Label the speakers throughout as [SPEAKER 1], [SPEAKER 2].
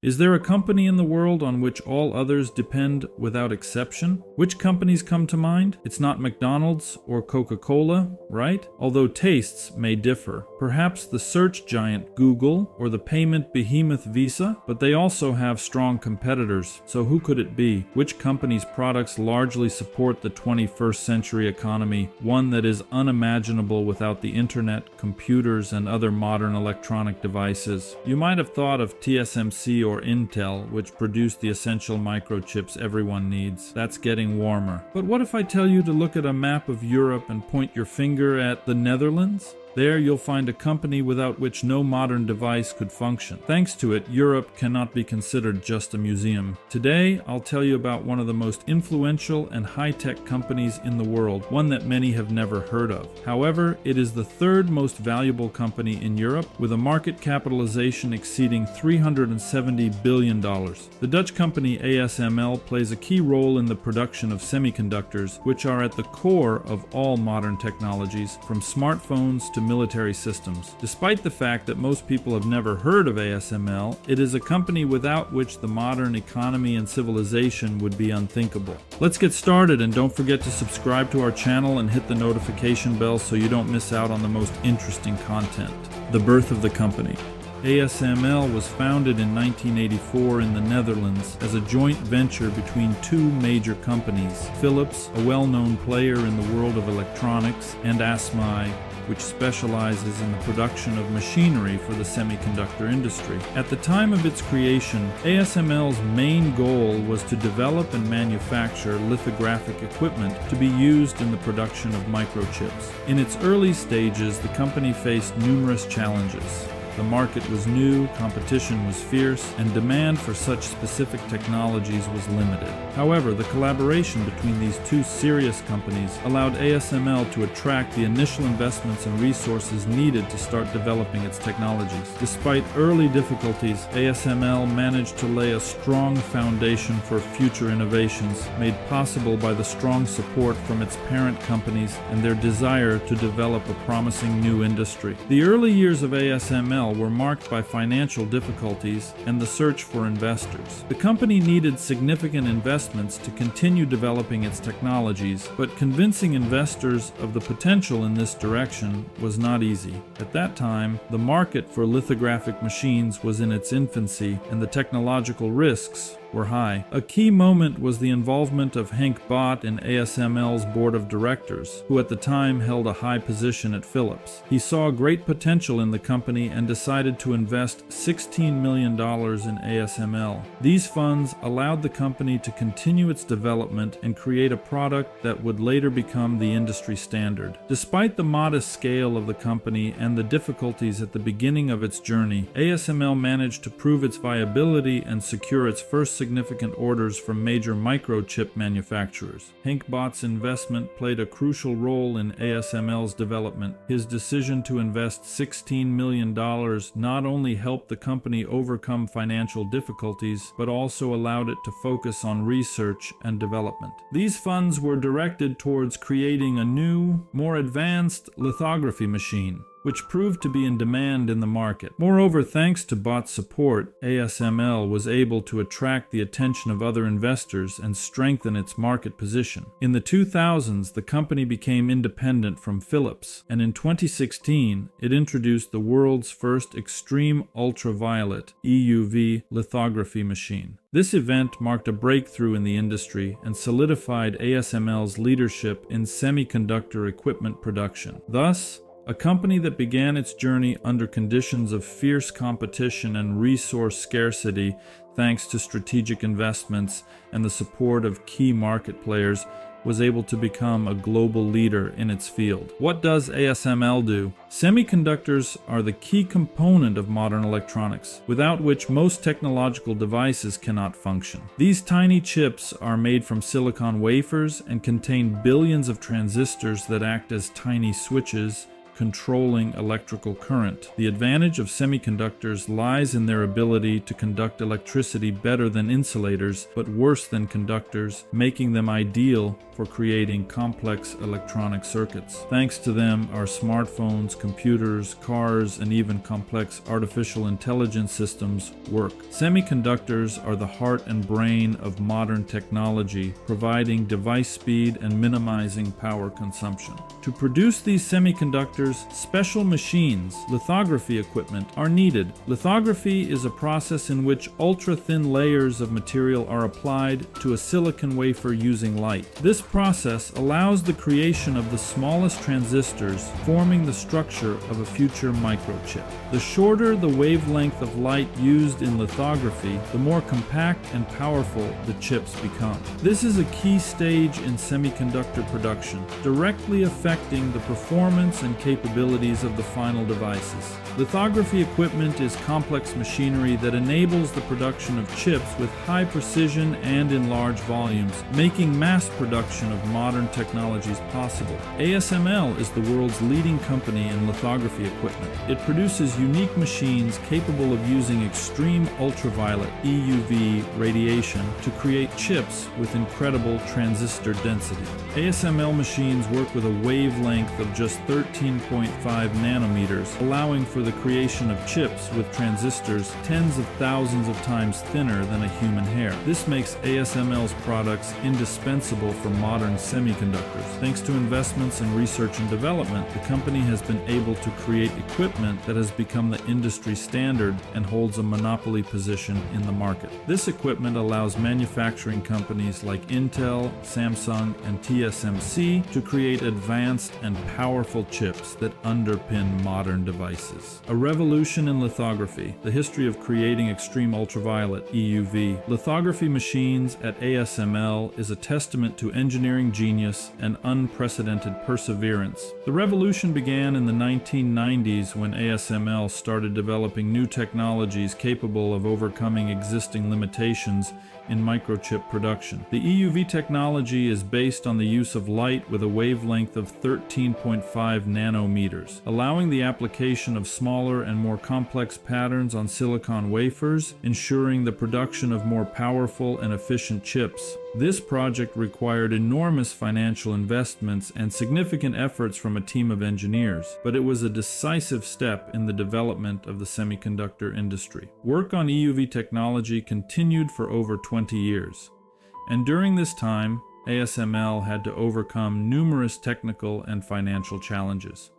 [SPEAKER 1] Is there a company in the world on which all others depend without exception? Which companies come to mind? It's not McDonald's or Coca-Cola, right? Although tastes may differ. Perhaps the search giant Google or the payment behemoth Visa, but they also have strong competitors. So who could it be? Which company's products largely support the 21st century economy, one that is unimaginable without the internet, computers, and other modern electronic devices? You might have thought of TSMC or Intel, which produce the essential microchips everyone needs. That's getting warmer. But what if I tell you to look at a map of Europe and point your finger at the Netherlands? There you'll find a company without which no modern device could function. Thanks to it, Europe cannot be considered just a museum. Today, I'll tell you about one of the most influential and high-tech companies in the world, one that many have never heard of. However, it is the third most valuable company in Europe, with a market capitalization exceeding $370 billion. The Dutch company ASML plays a key role in the production of semiconductors, which are at the core of all modern technologies, from smartphones to military systems. Despite the fact that most people have never heard of ASML, it is a company without which the modern economy and civilization would be unthinkable. Let's get started, and don't forget to subscribe to our channel and hit the notification bell so you don't miss out on the most interesting content. The birth of the company. ASML was founded in 1984 in the Netherlands as a joint venture between two major companies, Philips, a well-known player in the world of electronics, and ASML, which specializes in the production of machinery for the semiconductor industry. At the time of its creation, ASML's main goal was to develop and manufacture lithographic equipment to be used in the production of microchips. In its early stages, the company faced numerous challenges. The market was new, competition was fierce, and demand for such specific technologies was limited. However, the collaboration between these two serious companies allowed ASML to attract the initial investments and resources needed to start developing its technologies. Despite early difficulties, ASML managed to lay a strong foundation for future innovations, made possible by the strong support from its parent companies and their desire to develop a promising new industry. The early years of ASML were marked by financial difficulties and the search for investors. The company needed significant investments to continue developing its technologies, but convincing investors of the potential in this direction was not easy. At that time, the market for lithographic machines was in its infancy, and the technological risks were high. A key moment was the involvement of Henk Bot in ASML's board of directors, who at the time held a high position at Philips. He saw great potential in the company and decided to invest $16 million in ASML. These funds allowed the company to continue its development and create a product that would later become the industry standard. Despite the modest scale of the company and the difficulties at the beginning of its journey, ASML managed to prove its viability and secure its first significant orders from major microchip manufacturers. Henk Bot's investment played a crucial role in ASML's development. His decision to invest $16 million not only helped the company overcome financial difficulties, but also allowed it to focus on research and development. These funds were directed towards creating a new, more advanced lithography machine, which proved to be in demand in the market. Moreover, thanks to Bot's support, ASML was able to attract the attention of other investors and strengthen its market position. In the 2000s, the company became independent from Philips, and in 2016, it introduced the world's first extreme ultraviolet (EUV) lithography machine. This event marked a breakthrough in the industry and solidified ASML's leadership in semiconductor equipment production. Thus, a company that began its journey under conditions of fierce competition and resource scarcity, thanks to strategic investments and the support of key market players, was able to become a global leader in its field. What does ASML do? Semiconductors are the key component of modern electronics, without which most technological devices cannot function. These tiny chips are made from silicon wafers and contain billions of transistors that act as tiny switches, controlling electrical current. The advantage of semiconductors lies in their ability to conduct electricity better than insulators, but worse than conductors, making them ideal for creating complex electronic circuits. Thanks to them, our smartphones, computers, cars, and even complex artificial intelligence systems work. Semiconductors are the heart and brain of modern technology, providing device speed and minimizing power consumption. To produce these semiconductors, special machines, lithography equipment, are needed. Lithography is a process in which ultra-thin layers of material are applied to a silicon wafer using light. This process allows the creation of the smallest transistors, forming the structure of a future microchip. The shorter the wavelength of light used in lithography, the more compact and powerful the chips become. This is a key stage in semiconductor production, directly affecting the performance and capabilities of the final devices. Lithography equipment is complex machinery that enables the production of chips with high precision and in large volumes, making mass production of modern technologies possible. ASML is the world's leading company in lithography equipment. It produces unique machines capable of using extreme ultraviolet (EUV) radiation to create chips with incredible transistor density. ASML machines work with a wavelength of just 13.5 nanometers, allowing for the creation of chips with transistors tens of thousands of times thinner than a human hair. This makes ASML's products indispensable for modern semiconductors. Thanks to investments in research and development, the company has been able to create equipment that has become the industry standard and holds a monopoly position in the market. This equipment allows manufacturing companies like Intel, Samsung, and TSMC to create advanced and powerful chips that underpin modern devices. A revolution in lithography, the history of creating extreme ultraviolet (EUV) lithography machines at ASML is a testament to engineering genius and unprecedented perseverance. The revolution began in the 1990s when ASML started developing new technologies capable of overcoming existing limitations in microchip production. The EUV technology is based on the use of light with a wavelength of 13.5 nanometers, allowing the application of smaller and more complex patterns on silicon wafers, ensuring the production of more powerful and efficient chips. This project required enormous financial investments and significant efforts from a team of engineers, but it was a decisive step in the development of the semiconductor industry. Work on EUV technology continued for over 20 years, and during this time, ASML had to overcome numerous technical and financial challenges.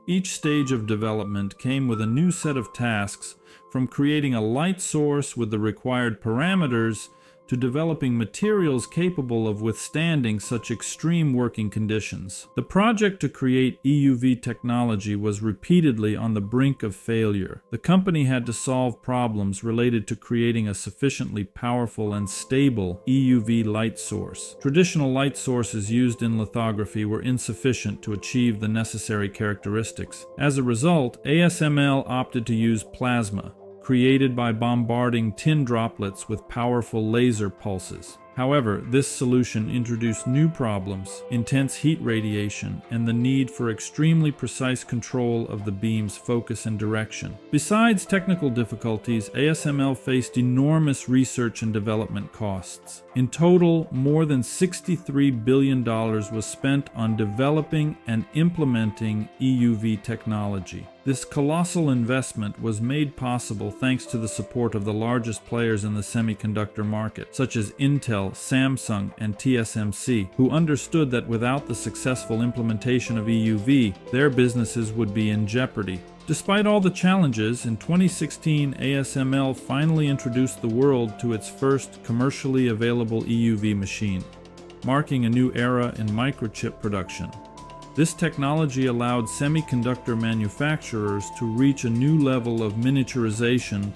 [SPEAKER 1] Each stage of development came with a new set of tasks, from creating a light source with the required parameters to developing materials capable of withstanding such extreme working conditions. The project to create EUV technology was repeatedly on the brink of failure. The company had to solve problems related to creating a sufficiently powerful and stable EUV light source. Traditional light sources used in lithography were insufficient to achieve the necessary characteristics. As a result, ASML opted to use plasma, created by bombarding tin droplets with powerful laser pulses. However, this solution introduced new problems, intense heat radiation, and the need for extremely precise control of the beam's focus and direction. Besides technical difficulties, ASML faced enormous research and development costs. In total, more than $63 billion was spent on developing and implementing EUV technology. This colossal investment was made possible thanks to the support of the largest players in the semiconductor market, such as Intel, Samsung, and TSMC, who understood that without the successful implementation of EUV, their businesses would be in jeopardy. Despite all the challenges, in 2016, ASML finally introduced the world to its first commercially available EUV machine, marking a new era in microchip production. This technology allowed semiconductor manufacturers to reach a new level of miniaturization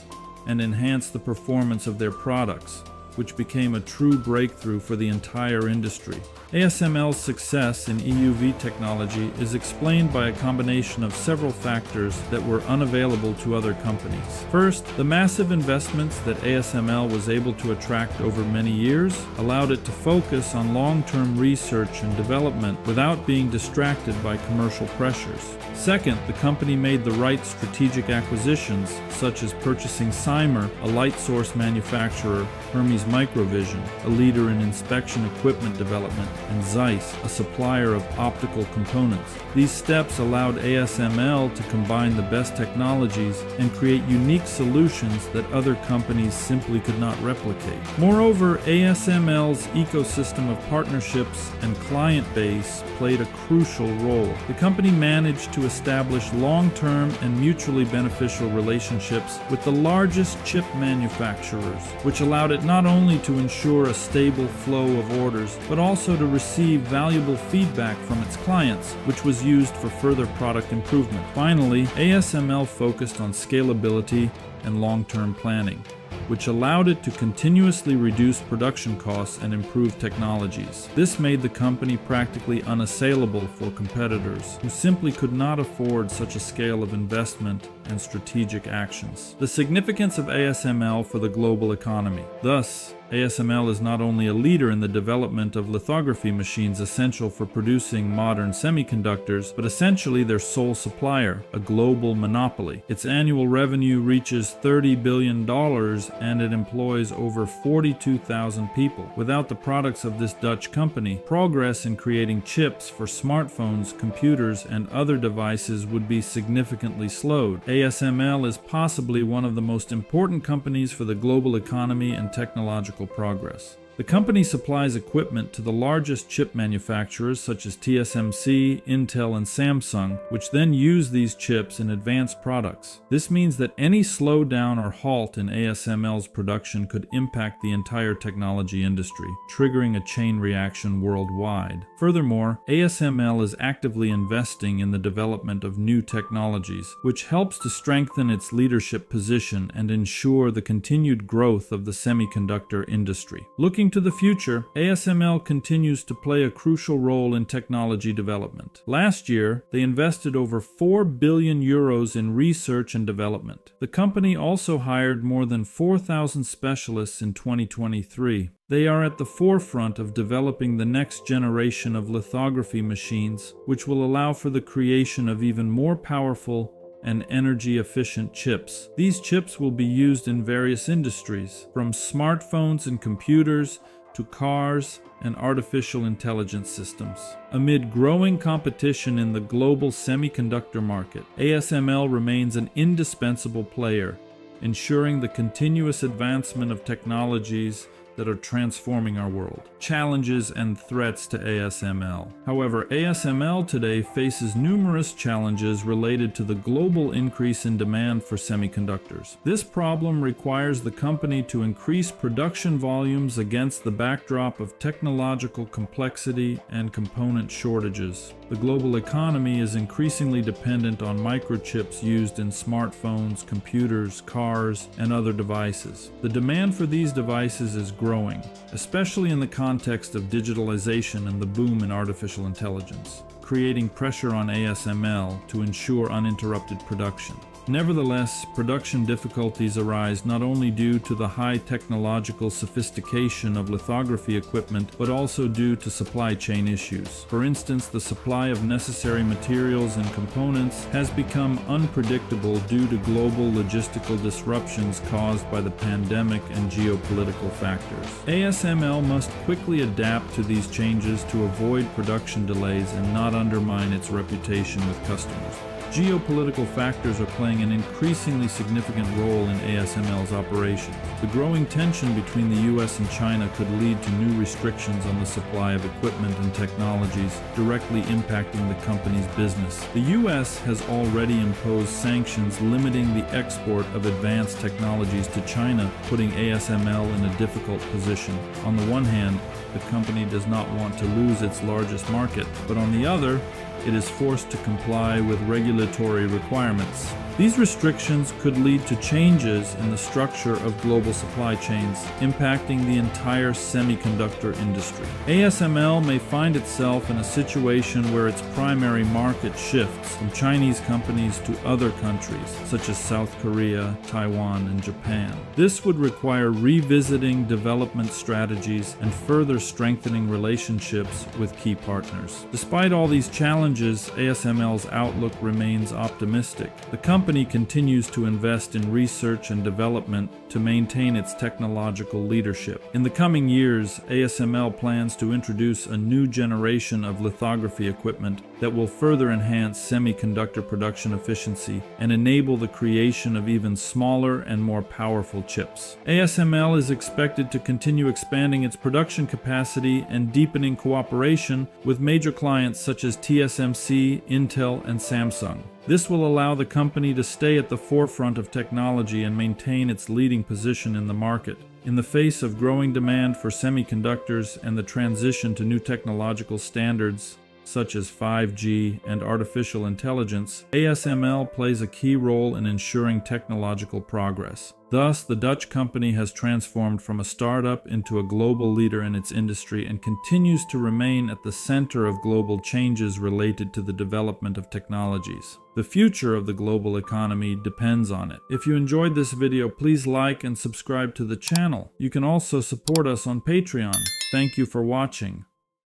[SPEAKER 1] and enhance the performance of their products, which became a true breakthrough for the entire industry. ASML's success in EUV technology is explained by a combination of several factors that were unavailable to other companies. First, the massive investments that ASML was able to attract over many years allowed it to focus on long-term research and development without being distracted by commercial pressures. Second, the company made the right strategic acquisitions, such as purchasing Cymer, a light source manufacturer, Hermes Microvision, a leader in inspection equipment development, and Zeiss, a supplier of optical components. These steps allowed ASML to combine the best technologies and create unique solutions that other companies simply could not replicate. Moreover, ASML's ecosystem of partnerships and client base played a crucial role. The company managed to establish long-term and mutually beneficial relationships with the largest chip manufacturers, which allowed it not only to ensure a stable flow of orders, but also to receive valuable feedback from its clients, which was used for further product improvement. Finally, ASML focused on scalability and long-term planning, which allowed it to continuously reduce production costs and improve technologies. This made the company practically unassailable for competitors, who simply could not afford such a scale of investment and strategic actions. The significance of ASML for the global economy. Thus, ASML is not only a leader in the development of lithography machines essential for producing modern semiconductors, but essentially their sole supplier, a global monopoly. Its annual revenue reaches $30 billion and it employs over 42,000 people. Without the products of this Dutch company, progress in creating chips for smartphones, computers, and other devices would be significantly slowed. ASML is possibly one of the most important companies for the global economy and technological progress. The company supplies equipment to the largest chip manufacturers such as TSMC, Intel, and Samsung, which then use these chips in advanced products. This means that any slowdown or halt in ASML's production could impact the entire technology industry, triggering a chain reaction worldwide. Furthermore, ASML is actively investing in the development of new technologies, which helps to strengthen its leadership position and ensure the continued growth of the semiconductor industry. Looking to the future, ASML continues to play a crucial role in technology development. Last year, they invested over 4 billion euros in research and development. The company also hired more than 4,000 specialists in 2023. They are at the forefront of developing the next generation of lithography machines, which will allow for the creation of even more powerful and energy-efficient chips. These chips will be used in various industries, from smartphones and computers to cars and artificial intelligence systems. Amid growing competition in the global semiconductor market, ASML remains an indispensable player, ensuring the continuous advancement of technologies that are transforming our world. Challenges and threats to ASML. However, ASML today faces numerous challenges related to the global increase in demand for semiconductors. This problem requires the company to increase production volumes against the backdrop of technological complexity and component shortages. The global economy is increasingly dependent on microchips used in smartphones, computers, cars, and other devices. The demand for these devices is growing, especially in the context of digitalization and the boom in artificial intelligence, creating pressure on ASML to ensure uninterrupted production. Nevertheless, production difficulties arise not only due to the high technological sophistication of lithography equipment, but also due to supply chain issues. For instance, the supply of necessary materials and components has become unpredictable due to global logistical disruptions caused by the pandemic and geopolitical factors. ASML must quickly adapt to these changes to avoid production delays and not undermine its reputation with customers. Geopolitical factors are playing an increasingly significant role in ASML's operations. The growing tension between the US and China could lead to new restrictions on the supply of equipment and technologies, directly impacting the company's business. The US has already imposed sanctions limiting the export of advanced technologies to China, putting ASML in a difficult position. On the one hand, the company does not want to lose its largest market, but on the other, it is forced to comply with regulatory requirements. These restrictions could lead to changes in the structure of global supply chains, impacting the entire semiconductor industry. ASML may find itself in a situation where its primary market shifts from Chinese companies to other countries, such as South Korea, Taiwan, and Japan. This would require revisiting development strategies and further strengthening relationships with key partners. Despite all these challenges, ASML's outlook remains optimistic. The company continues to invest in research and development to maintain its technological leadership. In the coming years, ASML plans to introduce a new generation of lithography equipment that will further enhance semiconductor production efficiency and enable the creation of even smaller and more powerful chips. ASML is expected to continue expanding its production capacity and deepening cooperation with major clients such as TSMC, Intel, and Samsung. This will allow the company to stay at the forefront of technology and maintain its leading position in the market. In the face of growing demand for semiconductors and the transition to new technological standards, such as 5G and artificial intelligence, ASML plays a key role in ensuring technological progress. Thus, the Dutch company has transformed from a startup into a global leader in its industry and continues to remain at the center of global changes related to the development of technologies. The future of the global economy depends on it. If you enjoyed this video, please like and subscribe to the channel. You can also support us on Patreon. Thank you for watching.